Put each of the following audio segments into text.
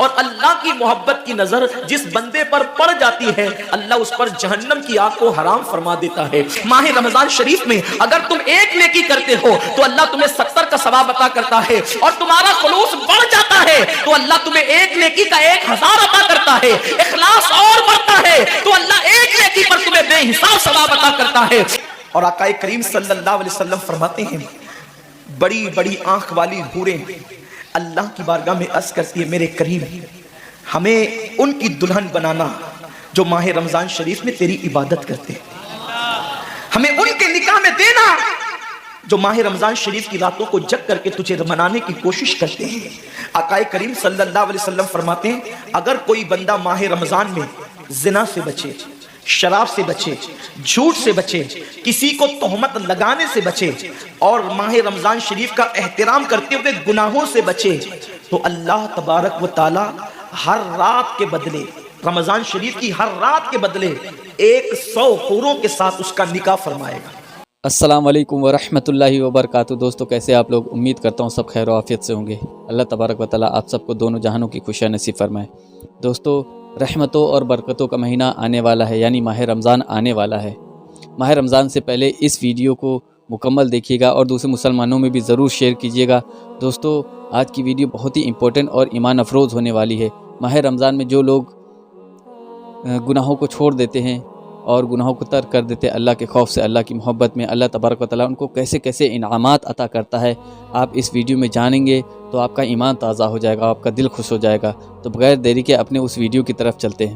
اور اللہ کی محبت کی نظر جس بندے پر پڑ جاتی ہے اللہ اس پر جہنم کی آگ کو حرام فرما دیتا ہے۔ ماہ رمضان شریف میں اگر تم ایک نیکی کرتے ہو تو اللہ تمہیں 70 کا ثواب عطا کرتا ہے، اور تمہارا خلوص بڑھ جاتا ہے تو اللہ تمہیں ایک نیکی کا 1000 عطا کرتا ہے، اخلاص اور بڑھتا ہے تو اللہ ایک نیکی پر تمہیں بے حساب ثواب عطا کرتا ہے۔ اور آقا کریم صلی اللہ علیہ وسلم فرماتے ہیں بڑی بڑی آنکھ والی حوریں اللہ کی بارگاہ میں عرض کرتی ہے میرے کریم ہمیں ان کی دلہن بنانا جو ماہ رمضان شریف میں تیری عبادت کرتے ہیں، ہمیں ان کے نکاح میں دینا جو ماہ رمضان شریف کی راتوں کو جگ کر کے تجھے منانے کی کوشش کرتے ہیں۔ آقا کریم صلی اللہ علیہ وسلم فرماتے ہیں اگر کوئی بندہ ماہ رمضان میں زنا سے بچے، شراب سے بچے، جھوٹ سے بچے، کسی کو تہمت لگانے سے بچے اور ماہ رمضان شریف کا احترام کرتے ہوئے گناہوں سے بچے تو اللہ تبارک و تعالی ہر رات کے بدلے، رمضان شریف کی ہر رات کے بدلے 100 حوروں کے ساتھ اس کا نکاح فرمائے گا۔ السلام علیکم ورحمۃ اللہ وبرکاتہ۔ دوستو کیسے آپ لوگ؟ امید کرتا ہوں سب خیر و عافیت سے ہوں گے۔ اللہ تبارک و تعالیٰ آپ سب کو دونوں جہانوں کی خوشیاں نصیب فرمائے۔ دوستو رحمتوں اور برکتوں کا مہینہ آنے والا ہے، یعنی ماہ رمضان آنے والا ہے۔ ماہ رمضان سے پہلے اس ویڈیو کو مکمل دیکھیے گا اور دوسرے مسلمانوں میں بھی ضرور شیئر کیجیے گا۔ دوستو آج کی ویڈیو بہت ہی امپورٹنٹ اور ایمان افروز ہونے والی ہے۔ ماہ رمضان میں جو لوگ گناہوں کو چھوڑ دیتے ہیں اور گناہوں کو ترک کر دیتے ہیں اللہ کے خوف سے، اللہ کی محبت میں، اللہ تبارک و تعالیٰ ان کو کیسے کیسے انعامات عطا کرتا ہے آپ اس ویڈیو میں جانیں گے تو آپ کا ایمان تازہ ہو جائے گا، آپ کا دل خوش ہو جائے گا۔ تو بغیر دیری کے اپنے اس ویڈیو کی طرف چلتے ہیں۔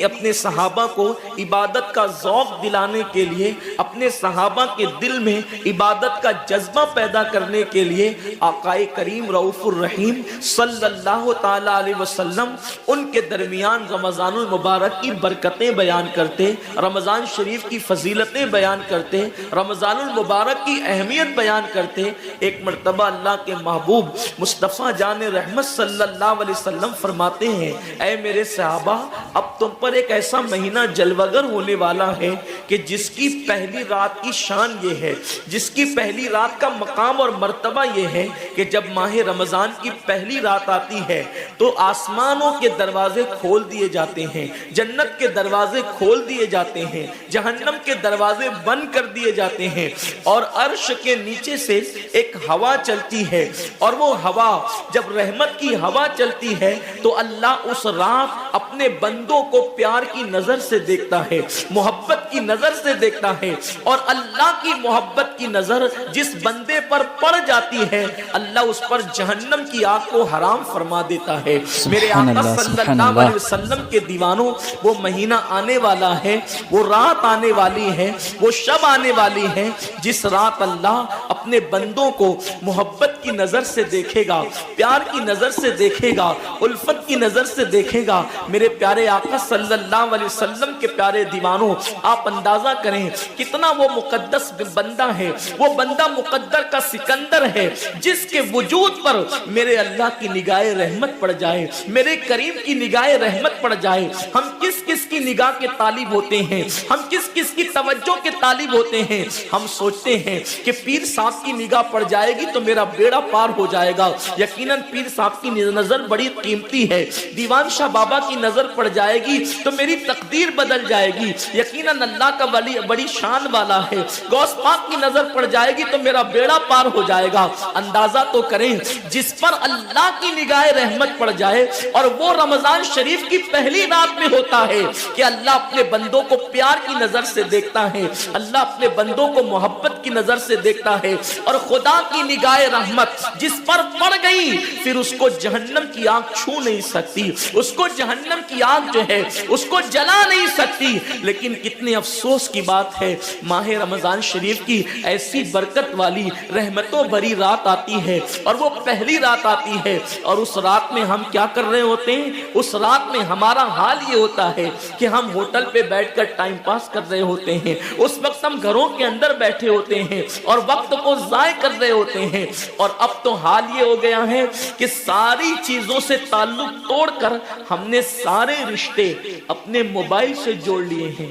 اپنے صحابہ کو عبادت کا ذوق دلانے کے لیے، اپنے صحابہ کے دل میں عبادت کا جذبہ پیدا کرنے کے لیے آقا کریم رؤوف الرحیم صلی اللہ تعالی علیہ وسلم ان کے درمیان رمضان المبارک کی برکتیں بیان کرتے، رمضان شریف کی فضیلتیں بیان کرتے، رمضان المبارک کی اہمیت بیان کرتے۔ ایک مرتبہ اللہ کے محبوب مصطفیٰ جان رحمت صلی اللہ علیہ وسلم فرماتے ہیں اے میرے صحابہ اب تم پر ایک ایسا مہینہ جلوگر ہونے والا ہے کہ جس کی پہلی رات کی شان یہ ہے، جس کی پہلی رات کا مقام اور مرتبہ یہ ہے کہ جب ماہ رمضان کی پہلی رات آتی ہے تو آسمانوں کے دروازے کھول دیے جاتے ہیں، جنت کے دروازے کھول دیے جاتے ہیں، جہنم کے دروازے بند کر دیے جاتے ہیں، اور عرش کے نیچے سے ایک ہوا چلتی ہے، اور وہ ہوا جب رحمت کی ہوا چلتی ہے تو اللہ اس رات اپنے بندوں کو پیار کی نظر سے دیکھتا ہے، محبت کی نظر سے دیکھتا ہے، اور اللہ کی محبت کی نظر جس بندے پر پڑ جاتی ہے اللہ اس پر جہنم کی آگ کو حرام فرما دیتا ہے۔ میرے آقا صلی اللہ علیہ وسلم کے دیوانوں وہ مہینہ آنے والا ہے، وہ رات آنے والی ہے، وہ شب آنے والی ہے جس رات اللہ اپنے بندوں کو محبت کی نظر سے دیکھے گا، پیار کی نظر سے دیکھے گا، الفت کی نظر سے دیکھے گا۔ میرے پیارے آقا صلی اللہ علیہ وسلم کے پیارے دیوانوں آپ اندازہ کریں کتنا وہ مقدس بندہ ہے، وہ بندہ مقدر کا سکندر ہے جس کے وجود پر میرے اللہ کی نگاہ رحمت پڑ جائے، میرے کریم کی نگاہ رحمت پڑ جائے۔ ہم کس کس کی نگاہ کے طالب ہوتے ہیں، ہم کس کس کی توجہ کے طالب ہوتے ہیں؟ ہم سوچتے ہیں کہ پیر صاحب کی نگاہ پڑ جائے گی تو میرا بیڑا پار ہو جائے گا۔ یقیناً پیر صاحب کی نظر بڑی قیمتی ہے، دیوان شاہ بابا کی نظر پڑ جائے گی تو میری تقدیر بدل جائے گی۔ یقیناً اللہ کا ولی بڑی شان والا ہے، غوث پاک کی نظر پڑ جائے گی تو میرا بیڑا پار ہو جائے گا۔ اندازہ تو کریں جس پر اللہ کی نگاہ رحمت پڑ جائے، اور وہ رمضان شریف کی پہلی رات میں ہوتا ہے کہ اللہ اپنے بندوں کو پیار کی نظر سے دیکھتا ہے، اللہ اپنے بندوں کو محبت کی نظر سے دیکھتا ہے، اور خدا کی نگاہ رحمت جس پر پڑ گئی پھر اس کو جہنم کی آگ چھو نہیں سکتی، اس کو جہنم کی آگ جو ہے اس کو جلا نہیں سکتی۔ لیکن کتنے افسوس کی بات ہے ماہ رمضان شریف کی ایسی برکت والی رحمتوں بھری رات آتی ہے، اور وہ پہلی رات آتی ہے، اور اس رات میں ہم کیا کر رہے ہوتے ہیں؟ اس رات میں ہمارا حال یہ ہوتا ہے کہ ہم ہوٹل پہ بیٹھ کر ٹائم پاس کر رہے ہوتے ہیں، اس وقت ہم گھروں کے اندر بیٹھے ہوتے ہیں اور وقت کو ضائع کر رہے ہوتے ہیں، اور اب تو حال یہ ہو گیا ہے کہ ساری چیزوں سے تعلق توڑ کر ہم نے سارے رشتے اپنے موبائل سے جوڑ لیے ہیں۔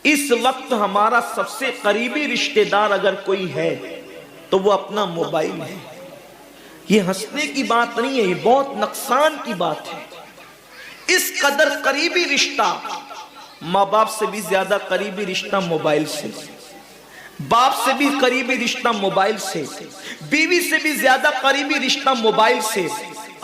اس وقت ہمارا سب سے قریبی رشتہ دار اگر کوئی ہے تو وہ اپنا موبائل ہے۔ یہ ہنسنے کی بات نہیں ہے، یہ بہت نقصان کی بات ہے۔ اس قدر قریبی رشتہ، ماں باپ سے بھی زیادہ قریبی رشتہ موبائل سے، باپ سے بھی قریبی رشتہ موبائل سے، بیوی سے بھی زیادہ قریبی رشتہ موبائل سے۔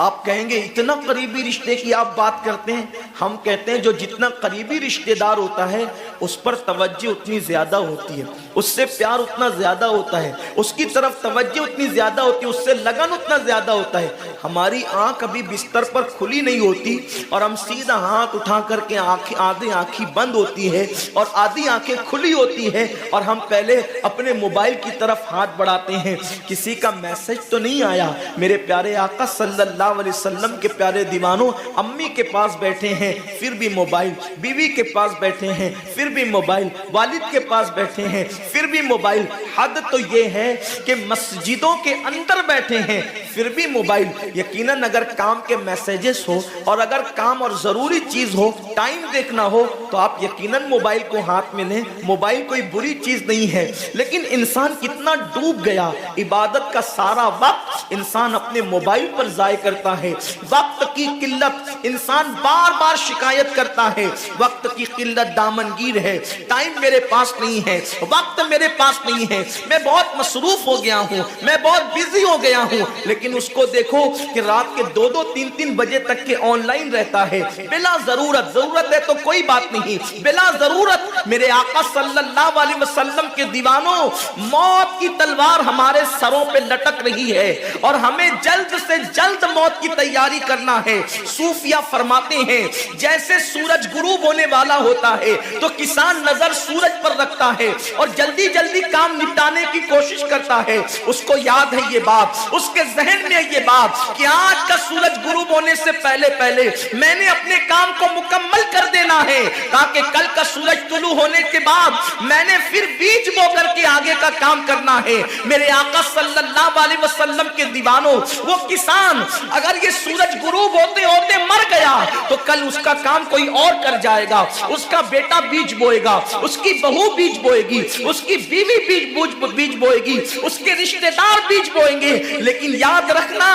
آپ کہیں گے اتنا قریبی رشتے کی آپ بات کرتے ہیں؟ ہم کہتے ہیں جو جتنا قریبی رشتہ دار ہوتا ہے اس پر توجہ اتنی زیادہ ہوتی ہے، اس سے پیار اتنا زیادہ ہوتا ہے، اس کی طرف توجہ اتنی زیادہ ہوتی ہے، اس سے لگن اتنا زیادہ ہوتا ہے۔ ہماری آنکھ ابھی بستر پر کھلی نہیں ہوتی اور ہم سیدھا ہاتھ اٹھا کر کے آدھی آنکھیں بند ہوتی ہے اور آدھی آنکھیں کھلی ہوتی ہے اور ہم پہلے اپنے موبائل کی طرف ہاتھ بڑھاتے ہیں، کسی کا میسج تو نہیں آیا؟ میرے پیارے آقا صلی اللہ علیہ وسلم کے پیارے دیوانوں، امی کے پاس بیٹھے ہیں پھر بھی موبائل، بیوی کے پاس بیٹھے ہیں پھر بھی موبائل، والد کے پاس بیٹھے ہیں پھر بھی موبائل۔ حد تو یہ ہے کہ مسجدوں کے اندر بیٹھے ہیں پھر بھی موبائل۔ یقیناً اگر کام کے میسیجز ہو اور اگر کام اور ضروری چیز ہو، ٹائم دیکھنا ہو تو آپ یقیناً موبائل کو ہاتھ میں لیں، موبائل کوئی بری چیز نہیں ہے۔ لیکن انسان کتنا ڈوب گیا، عبادت کا سارا وقت انسان اپنے موبائل پر ضائع کرتا ہے۔ وقت کی قلت، انسان بار بار شکایت کرتا ہے وقت کی قلت دامنگیر ہے، ٹائم میرے پاس نہیں ہے، وقت میرے پاس نہیں ہے، میں بہت مصروف ہو گیا ہوں، میں بہت بیزی ہو گیا ہوں۔ لیکن اس کو دیکھو کہ رات کے 2-2 3-3 بجے تک کے آن لائن رہتا ہے بلا ضرورت ہے تو کوئی بات نہیں، بلا ضرورت۔ میرے آقا صلی اللہ علیہ وسلم کے دیوانوں، موت کی تلوار ہمارے سروں پہ لٹک رہی ہے اور ہمیں جلد سے جلد موت کی تیاری کرنا ہے۔ صوفیہ فرماتے ہیں جیسے سورج غروب ہونے والا ہوتا ہے تو کسان نظر سورج پر رکھتا ہے اور جلدی جلدی کام نپٹانے کی کوشش کرتا ہے۔ اس کو یاد ہے یہ بات، اس کے ذہن میں یہ بات کہ آج کا سورج غروب ہونے سے پہلے میں نے اپنے کام کو مکمل کر دینا ہے تاکہ کل کا سورج طلوع ہونے کے بعد میں نے پھر بیج بو کر کے آگے کا کام کرنا ہے۔ میرے آقا صلی اللہ علیہ وسلم کے دیوانوں، وہ کسان اگر یہ سورج غروب ہوتے ہوتے مر گیا تو کل اس کا کام کوئی اور کر جائے گا، اس کا بیٹا بیج بوئے گا، اس کی بہو بیج بوئے گی، اس کی بیوی بیج بوئے گی، اس کے رشتہ دار بیج بوئیں گے۔ لیکن یاد رکھنا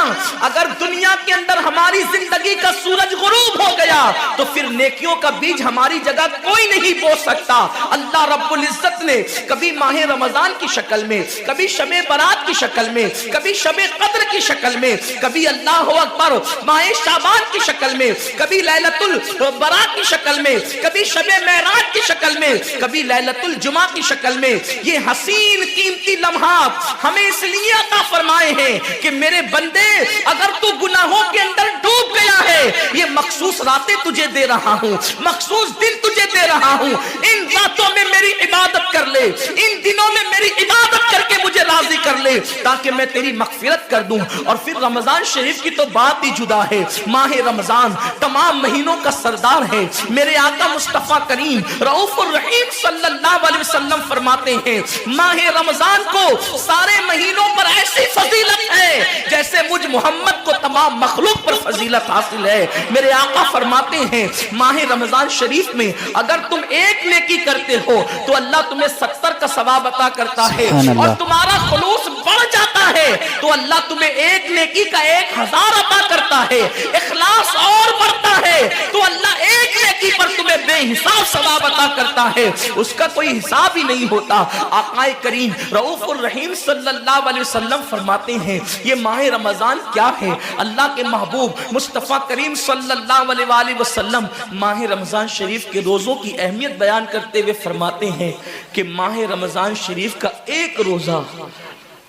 اگر دنیا کے اندر ہماری زندگی کا سورج غروب ہو گیا تو پھر نیکیوں کا بیج ہماری جگہ کوئی نہیں بو سکتا۔ اللہ رب العزت نے کبھی ماہ رمضان کی شکل میں، کبھی شب برات کی شکل میں، کبھی شب قدر کی شکل میں، کبھی اللہ اکبر ماہ شعبان کی شکل میں، کبھی لیلۃ البراء کی شکل میں، کبھی شب معراج کی شکل میں، کبھی لیلۃ الجمعہ کی شکل میں یہ حسین قیمتی لمحات ہمیں اس لیے عطا فرمائے ہیں کہ میرے بندے اگر تو گناہوں کے اندر ڈوب گیا ہے، یہ مخصوص راتیں تجھے دے رہا ہوں، مخصوص دن تجھے دے رہا ہوں، ان راتوں میں میری عبادت کر لے، ان دنوں میں میری عبادت کر کے مجھے راضی کر لے تاکہ میں تیری مغفرت کر دوں۔ اور پھر رمضان شریف کی تو بات ہی جدا ہے۔ ماہ رمضان تمام مہینوں کا سردار ہے۔ میرے آقا مصطفیٰ کریم رؤوف الرحیم صلی اللہ علیہ وسلم فرماتے ہیں ماہ رمضان کو سارے مہینوں پر ایسی فضیلت ہے جیسے مجھ محمد کو تمام مخلوق پر فضیلت حاصل ہے۔ میرے آقا فرماتے ہیں ماہ رمضان شریف میں اگر تم ایک نیکی کرتے ہو تو اللہ تمہیں 70 کا ثواب عطا کرتا ہے، اور تمہارا خلوص بڑھ جاتا ہے تو اللہ تمہیں ایک نیکی کا 1000 عطا کرتا ہے، اخلاص اور بڑھتا ہے تو اللہ ایک نیکی پر تمہیں بے حساب ثواب عطا کرتا ہے، اس کا کوئی حساب ہی نہیں ہوتا۔ آقا کریم رؤوف الرحیم صلی اللہ علیہ وسلم فرماتے ہیں یہ ماہ رمضان کیا ہے؟ اللہ کے محبوب مصطفیٰ کریم صلی اللہ علیہ وآلہ وسلم ماہ رمضان شریف کے روزوں کی اہمیت بیان کرتے ہوئے فرماتے ہیں کہ ماہ رمضان شریف کا ایک روزہ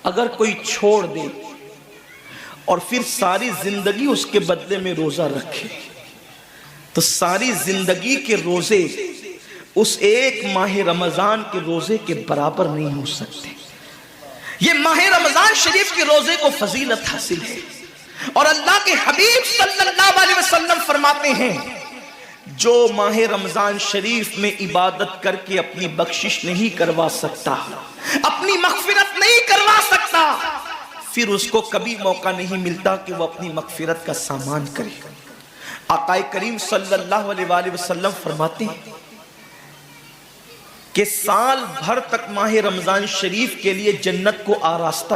اگر کوئی چھوڑ دے اور پھر ساری زندگی اس کے بدلے میں روزہ رکھے تو ساری زندگی کے روزے اس ایک ماہ رمضان کے روزے کے برابر نہیں ہو سکتے۔ یہ ماہ رمضان شریف کے روزے کو فضیلت حاصل ہے، اور اللہ کے حبیب صلی اللہ علیہ وسلم فرماتے ہیں جو ماہ رمضان شریف میں عبادت کر کے اپنی بخشش نہیں کروا سکتا، اپنی مغفرت نہیں کروا سکتا، پھر اس کو کبھی موقع نہیں ملتا کہ وہ اپنی مغفرت کا سامان کرے۔ آقا کریم صلی اللہ علیہ وآلہ وسلم فرماتے ہیں کہ سال بھر تک ماہ رمضان شریف کے لیے جنت کو آراستہ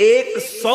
100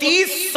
30